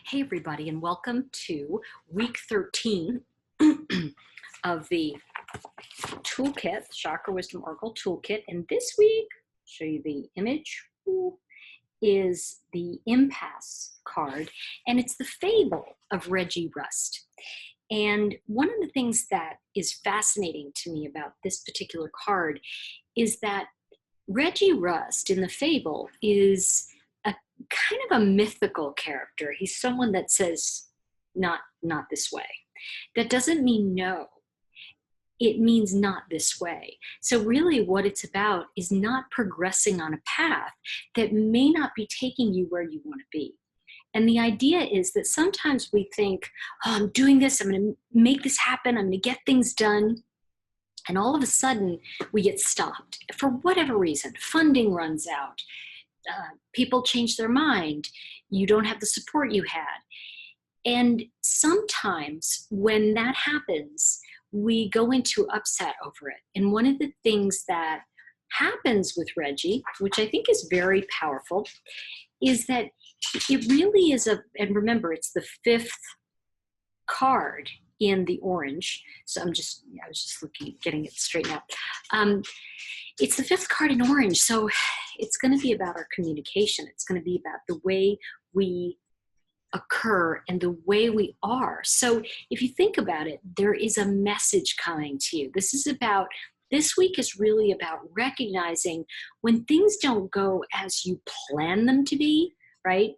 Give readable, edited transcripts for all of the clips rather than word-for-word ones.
Hey everybody, and welcome to week 13 of the toolkit, Chakra Wisdom Oracle Toolkit. And this week, I'll show you the image, is the Impasse card, and it's the Fable of Reggie Rust. And one of the things that is fascinating to me about this particular card is that Reggie Rust in the Fable is a kind of a mythical character. He's someone that says, not this way. That doesn't mean no. It means not this way. So really what it's about is not progressing on a path that may not be taking you where you want to be. And the idea is that sometimes we think, oh, I'm doing this, I'm going to make this happen, I'm going to get things done. And all of a sudden we get stopped for whatever reason. Funding runs out. People change their mind. You don't have the support you had. And sometimes when that happens, we go into upset over it. And one of the things that happens with Reggie, which I think is very powerful, is that it really is and remember, it's the fifth card in the orange. So I was just looking, getting it straightened out. It's the fifth card in orange. So it's going to be about our communication. It's going to be about the way we occur and the way we are. So if you think about it, there is a message coming to you. This week is really about recognizing when things don't go as you plan them to be, right?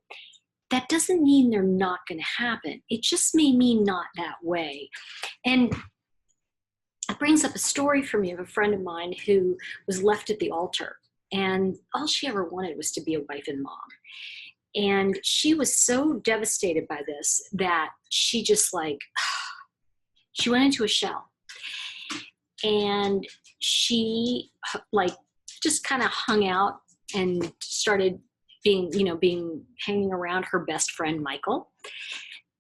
That doesn't mean they're not going to happen. It just may mean not that way. And it brings up a story for me of a friend of mine who was left at the altar, and all she ever wanted was to be a wife and mom. And she was so devastated by this that she just she went into a shell. And she just kind of hung out and started hanging around her best friend, Michael.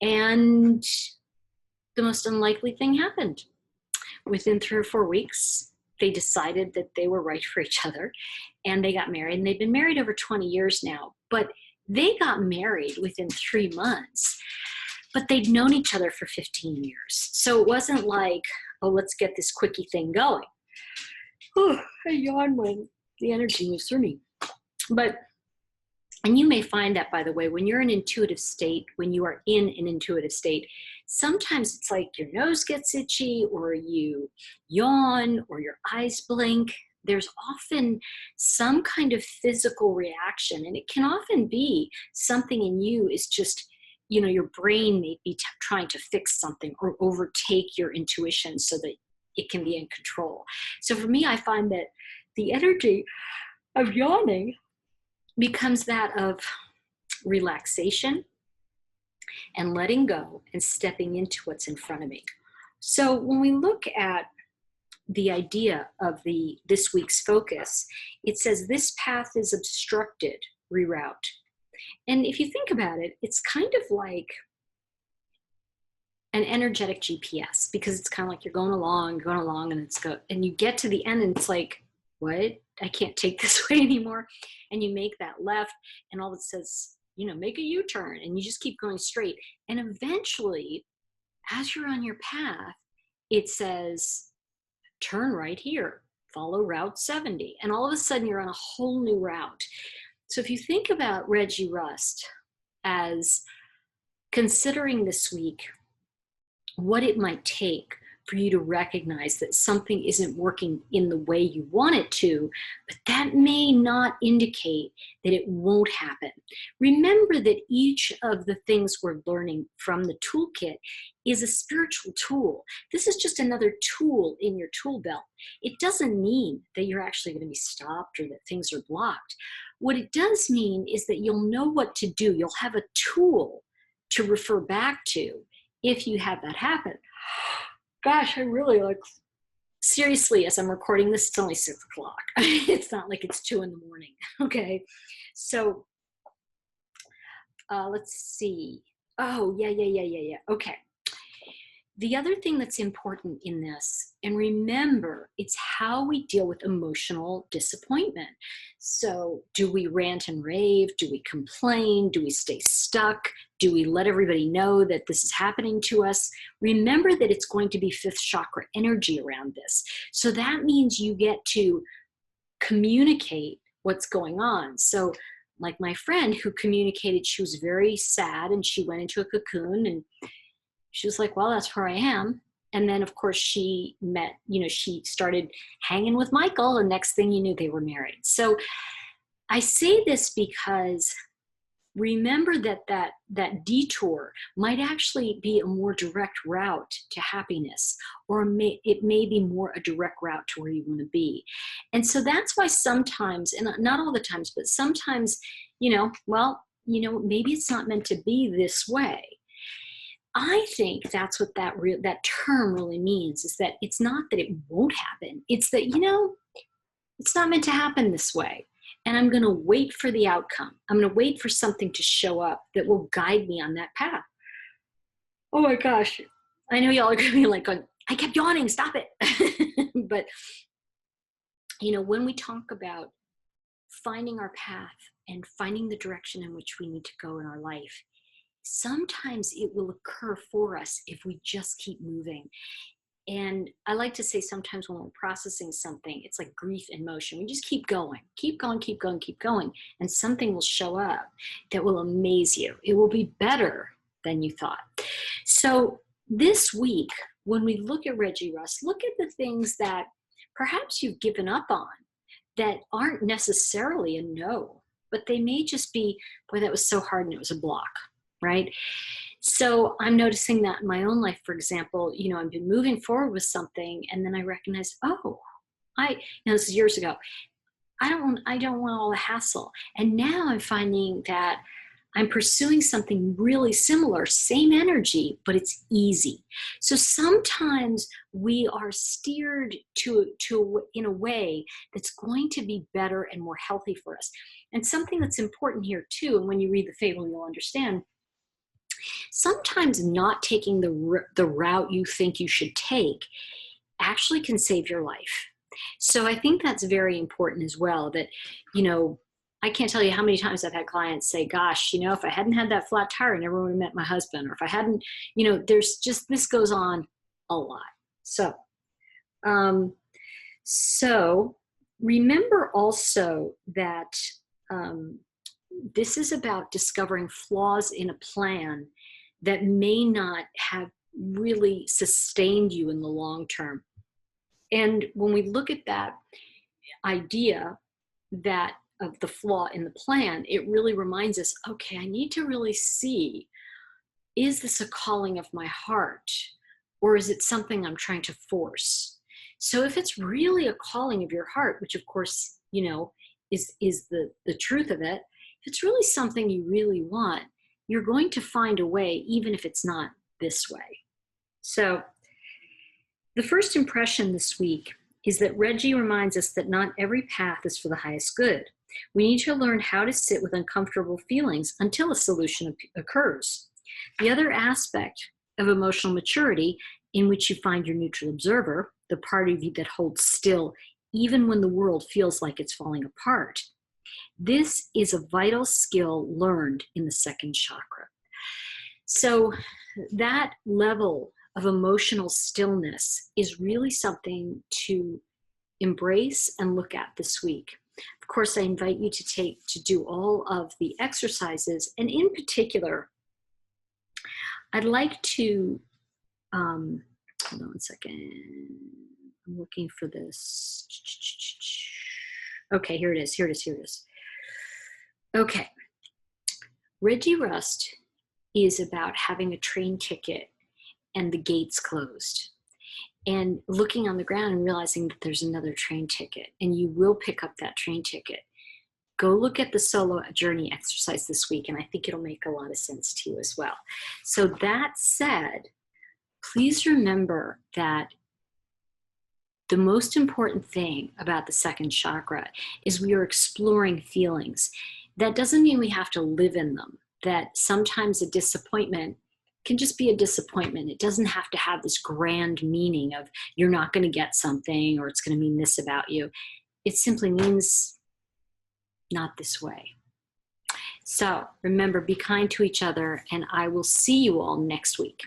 And the most unlikely thing happened. Within 3 or 4 weeks, they decided that they were right for each other, and they got married. And they've been married over 20 years now, but they got married within 3 months, but they'd known each other for 15 years. So it wasn't like, oh, let's get this quickie thing going. Oh, I yawn when the energy moves through me. And you may find that, by the way, when you're in an intuitive state, when you are in an intuitive state, sometimes it's like your nose gets itchy, or you yawn, or your eyes blink. There's often some kind of physical reaction, and it can often be something in you is just, your brain may be trying to fix something or overtake your intuition so that it can be in control. So for me, I find that the energy of yawning becomes that of relaxation and letting go and stepping into what's in front of me. So when we look at the idea of this week's focus, it says this path is obstructed, reroute. And if you think about it, it's kind of like an energetic GPS, because it's kind of like you're going along, and you get to the end and it's like, what? I can't take this way anymore. And you make that left, and all it says, make a U-turn, and you just keep going straight. And eventually, as you're on your path, it says, turn right here, follow Route 70. And all of a sudden, you're on a whole new route. So if you think about Reggie Rust as considering this week what it might take for you to recognize that something isn't working in the way you want it to, but that may not indicate that it won't happen. Remember that each of the things we're learning from the toolkit is a spiritual tool. This is just another tool in your tool belt. It doesn't mean that you're actually going to be stopped or that things are blocked. What it does mean is that you'll know what to do. You'll have a tool to refer back to if you have that happen. Gosh, I really seriously, as I'm recording this, it's only 6 o'clock. It's not like it's 2 in the morning. Okay. So let's see. Oh, yeah. Okay. The other thing that's important in this, and remember, it's how we deal with emotional disappointment. So do we rant and rave? Do we complain? Do we stay stuck? Do we let everybody know that this is happening to us? Remember that it's going to be fifth chakra energy around this. So that means you get to communicate what's going on. So like my friend who communicated, she was very sad and she went into a cocoon and she was like, well, that's where I am. And then of course she met, she started hanging with Michael, and next thing you knew, they were married. So I say this because remember that detour might actually be a more direct route to happiness, or it may be more a direct route to where you want to be. And so that's why sometimes, and not all the times, but sometimes, maybe it's not meant to be this way. I think that's what that term really means, is that it's not that it won't happen. It's that, it's not meant to happen this way. And I'm going to wait for the outcome. I'm going to wait for something to show up that will guide me on that path. Oh my gosh. I know y'all are going to be like, I kept yawning, stop it. But, when we talk about finding our path and finding the direction in which we need to go in our life, sometimes it will occur for us if we just keep moving. And I like to say sometimes when we're processing something, it's like grief in motion. We just keep going, keep going, keep going, keep going. And something will show up that will amaze you. It will be better than you thought. So this week, when we look at Reggie Rust, look at the things that perhaps you've given up on that aren't necessarily a no, but they may just be, boy, that was so hard and it was a block, right? So I'm noticing that in my own life, for example, I've been moving forward with something, and then I recognized, this is years ago, I don't want all the hassle. And now I'm finding that I'm pursuing something really similar, same energy, but it's easy. So sometimes we are steered to in a way that's going to be better and more healthy for us. And something that's important here too, and when you read the Fable, you'll understand, sometimes not taking the route you think you should take actually can save your life. So I think that's very important as well, that, I can't tell you how many times I've had clients say, gosh, if I hadn't had that flat tire, I never would have met my husband. Or if I hadn't, there's just, this goes on a lot. So remember also that this is about discovering flaws in a plan that may not have really sustained you in the long term. And when we look at that idea of the flaw in the plan, it really reminds us, okay, I need to really see, is this a calling of my heart, or is it something I'm trying to force? So if it's really a calling of your heart, which of course, is the truth of it, if it's really something you really want, you're going to find a way, even if it's not this way. So the first impression this week is that Reggie reminds us that not every path is for the highest good. We need to learn how to sit with uncomfortable feelings until a solution occurs. The other aspect of emotional maturity, in which you find your neutral observer, the part of you that holds still even when the world feels like it's falling apart, this is a vital skill learned in the second chakra. So that level of emotional stillness is really something to embrace and look at this week. Of course, I invite you to do all of the exercises, and in particular, I'd like to, hold on one second, I'm looking for this. Okay, here it is. Okay, Reggie Rust is about having a train ticket and the gates closed, and looking on the ground and realizing that there's another train ticket, and you will pick up that train ticket. Go look at the solo journey exercise this week, and I think it'll make a lot of sense to you as well. So that said, please remember that the most important thing about the second chakra is we are exploring feelings. That doesn't mean we have to live in them, that sometimes a disappointment can just be a disappointment. It doesn't have to have this grand meaning of you're not going to get something or it's going to mean this about you. It simply means not this way. So remember, be kind to each other, and I will see you all next week.